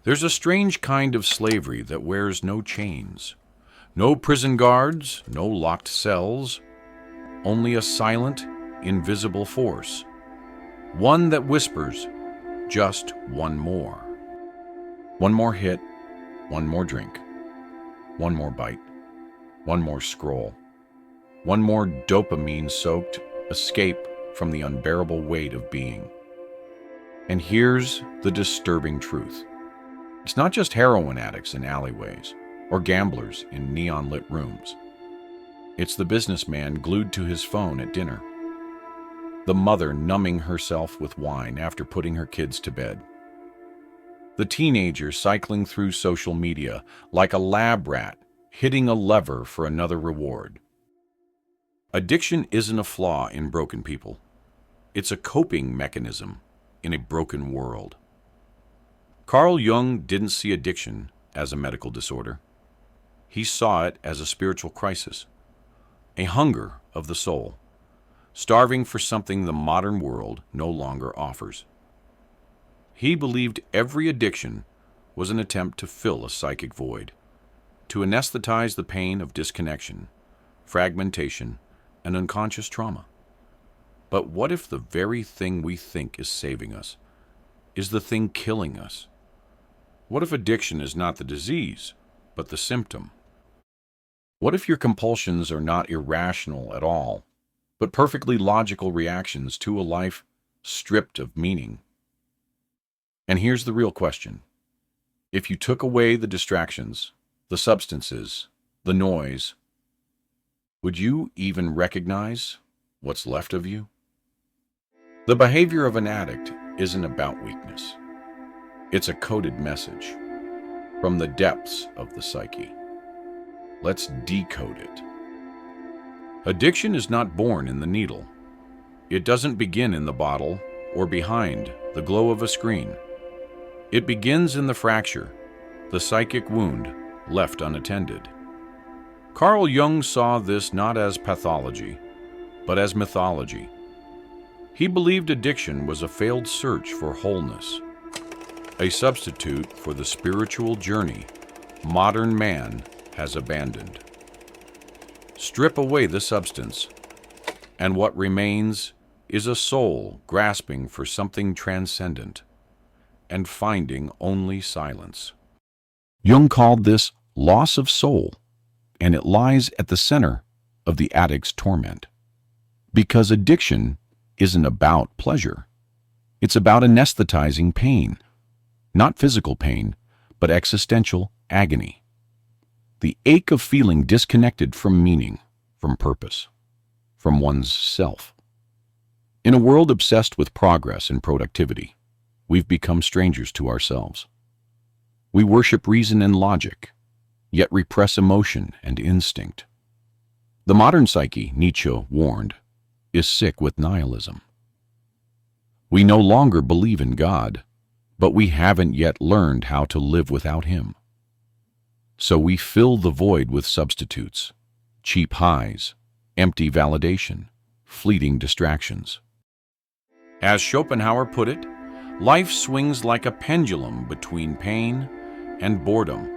There's a strange kind of slavery that wears no chains, no prison guards, no locked cells, only a silent, invisible force, one that whispers, just one more. One more hit, one more drink, one more bite, one more scroll, one more dopamine-soaked escape from the unbearable weight of being. And here's the disturbing truth. It's not just heroin addicts in alleyways or gamblers in neon-lit rooms. It's the businessman glued to his phone at dinner, the mother numbing herself with wine after putting her kids to bed, the teenager cycling through social media like a lab rat, hitting a lever for another reward. Addiction isn't a flaw in broken people. It's a coping mechanism in a broken world. Carl Jung didn't see addiction as a medical disorder. He saw it as a spiritual crisis, a hunger of the soul, starving for something the modern world no longer offers. He believed every addiction was an attempt to fill a psychic void, to anesthetize the pain of disconnection, fragmentation, and unconscious trauma. But what if the very thing we think is saving us is the thing killing us? What if addiction is not the disease, but the symptom? What if your compulsions are not irrational at all, but perfectly logical reactions to a life stripped of meaning? And here's the real question. If you took away the distractions, the substances, the noise, would you even recognize what's left of you? The behavior of an addict isn't about weakness. It's a coded message from the depths of the psyche. Let's decode it. Addiction is not born in the needle. It doesn't begin in the bottle or behind the glow of a screen. It begins in the fracture, the psychic wound left unattended. Carl Jung saw this not as pathology, but as mythology. He believed addiction was a failed search for wholeness, a substitute for the spiritual journey modern man has abandoned. Strip away the substance, and what remains is a soul grasping for something transcendent and finding only silence. Jung called this loss of soul, and it lies at the center of the addict's torment. Because addiction isn't about pleasure. It's about anesthetizing pain. Not physical pain, but existential agony. The ache of feeling disconnected from meaning, from purpose, from one's self. In a world obsessed with progress and productivity, we've become strangers to ourselves. We worship reason and logic, yet repress emotion and instinct. The modern psyche, Nietzsche warned, is sick with nihilism. We no longer believe in God, but we haven't yet learned how to live without Him. So we fill the void with substitutes, cheap highs, empty validation, fleeting distractions. As Schopenhauer put it, life swings like a pendulum between pain and boredom.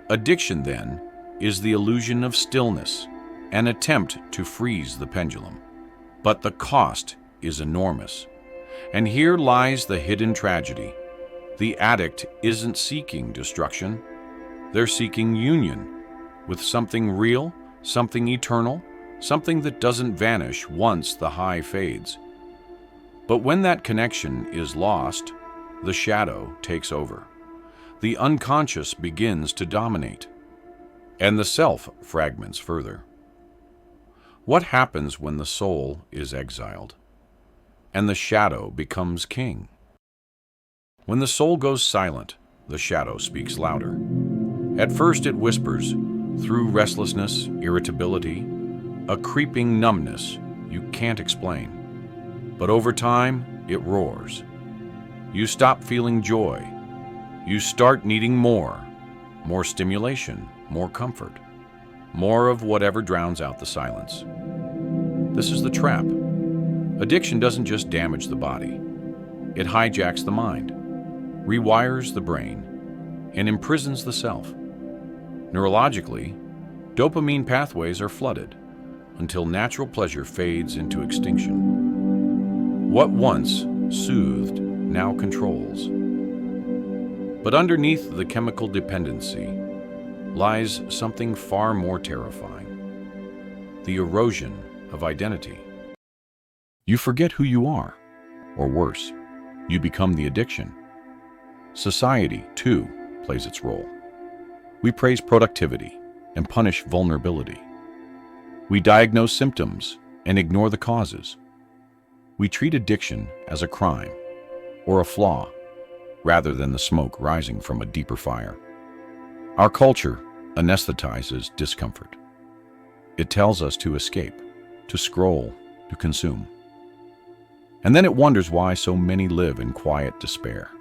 Addiction, then, is the illusion of stillness, an attempt to freeze the pendulum. But the cost is enormous. And here lies the hidden tragedy. The addict isn't seeking destruction. They're seeking union with something real, something eternal, something that doesn't vanish once the high fades. But when that connection is lost, the shadow takes over. The unconscious begins to dominate, and the self fragments further. What happens when the soul is exiled, and the shadow becomes king? When the soul goes silent, the shadow speaks louder. At first it whispers, through restlessness, irritability, a creeping numbness you can't explain. But over time, it roars. You stop feeling joy. You start needing more stimulation, more comfort, more of whatever drowns out the silence. This is the trap. Addiction doesn't just damage the body. It hijacks the mind, rewires the brain, and imprisons the self. Neurologically, dopamine pathways are flooded until natural pleasure fades into extinction. What once soothed now controls. But underneath the chemical dependency lies something far more terrifying: the erosion of identity. You forget who you are, or worse, you become the addiction. Society, too, plays its role. We praise productivity and punish vulnerability. We diagnose symptoms and ignore the causes. We treat addiction as a crime or a flaw, rather than the smoke rising from a deeper fire. Our culture anesthetizes discomfort. It tells us to escape, to scroll, to consume. And then it wonders why so many live in quiet despair.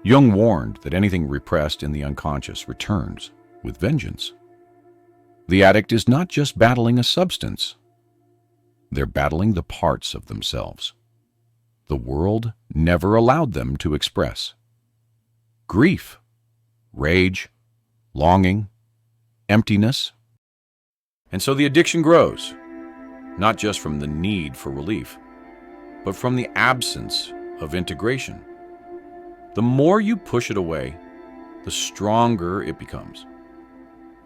Jung warned that anything repressed in the unconscious returns with vengeance. The addict is not just battling a substance. They're battling the parts of themselves the world never allowed them to express. Grief, rage, longing, emptiness. And so the addiction grows, not just from the need for relief, but from the absence of integration. The more you push it away, the stronger it becomes.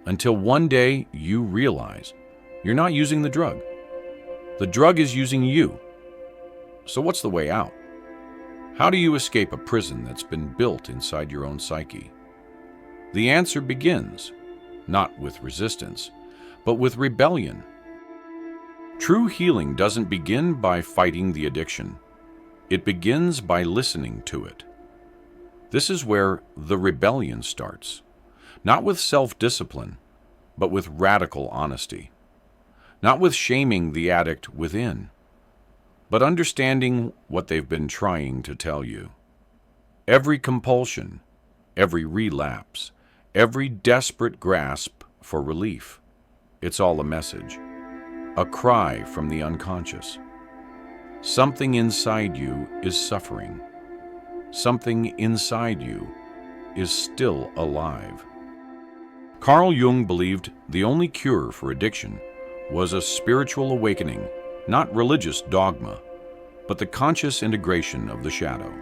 Until one day you realize you're not using the drug. The drug is using you. So what's the way out? How do you escape a prison that's been built inside your own psyche? The answer begins not with resistance, but with rebellion. True healing doesn't begin by fighting the addiction. It begins by listening to it. This is where the rebellion starts, not with self-discipline, but with radical honesty. Not with shaming the addict within, but understanding what they've been trying to tell you. Every compulsion, every relapse, every desperate grasp for relief, it's all a message, a cry from the unconscious. Something inside you is suffering. Something inside you is still alive. Carl Jung believed the only cure for addiction was a spiritual awakening, not religious dogma, but the conscious integration of the shadow.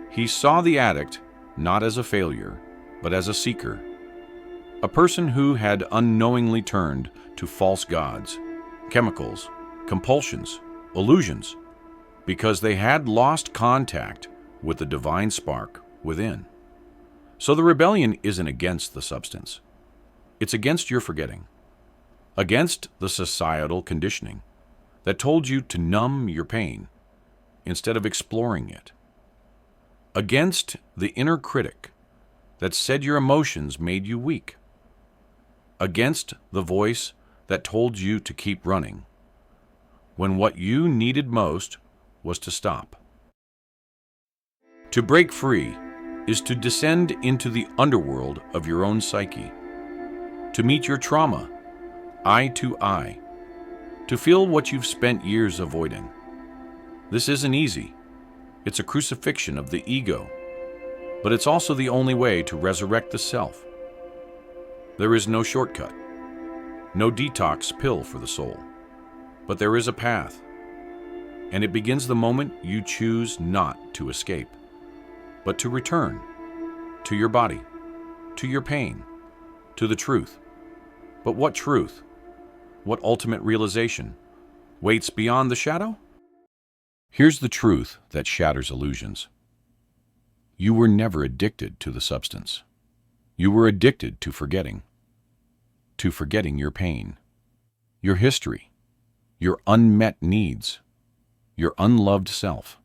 He saw the addict not as a failure, but as a seeker, a person who had unknowingly turned to false gods, chemicals, compulsions, illusions, because they had lost contact with the divine spark within. So the rebellion isn't against the substance. It's against your forgetting, against the societal conditioning that told you to numb your pain instead of exploring it, against the inner critic that said your emotions made you weak, against the voice that told you to keep running when what you needed most was to stop. To break free is to descend into the underworld of your own psyche, to meet your trauma eye to eye, to feel what you've spent years avoiding. This isn't easy. It's a crucifixion of the ego, but it's also the only way to resurrect the self. There is no shortcut, no detox pill for the soul, but there is a path, and it begins the moment you choose not to escape, but to return to your body, to your pain, to the truth. But what truth? What ultimate realization waits beyond the shadow? Here's the truth that shatters illusions. You were never addicted to the substance. You were addicted to forgetting your pain, your history, your unmet needs, your unloved self.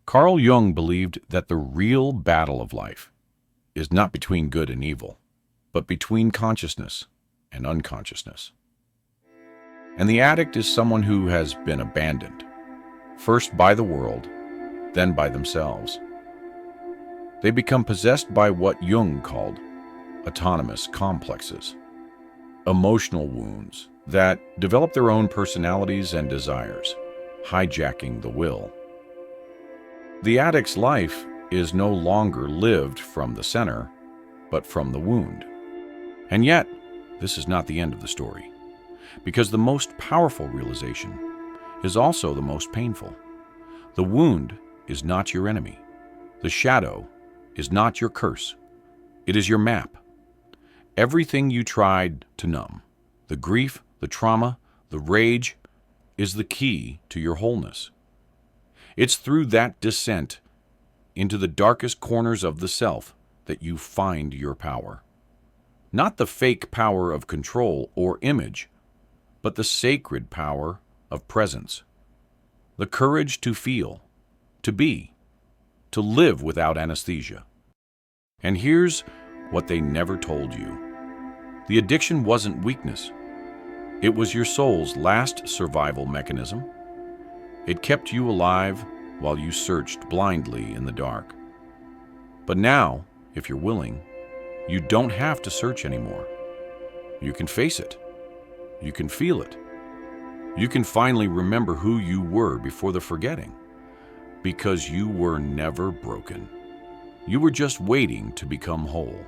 Carl Jung believed that the real battle of life is not between good and evil, but between consciousness and unconsciousness. And the addict is someone who has been abandoned, first by the world, then by themselves. They become possessed by what Jung called autonomous complexes, emotional wounds that develop their own personalities and desires, hijacking the will. The addict's life is no longer lived from the center, but from the wound. And yet, this is not the end of the story, because the most powerful realization is also the most painful. The wound is not your enemy. The shadow is not your curse. It is your map. Everything you tried to numb, the grief, the trauma, the rage, is the key to your wholeness. It's through that descent into the darkest corners of the self that you find your power. Not the fake power of control or image, but the sacred power of presence. The courage to feel, to be, to live without anesthesia. And here's what they never told you. The addiction wasn't weakness. It was your soul's last survival mechanism. It kept you alive while you searched blindly in the dark. But now, if you're willing, you don't have to search anymore. You can face it. You can feel it. You can finally remember who you were before the forgetting, because you were never broken. You were just waiting to become whole.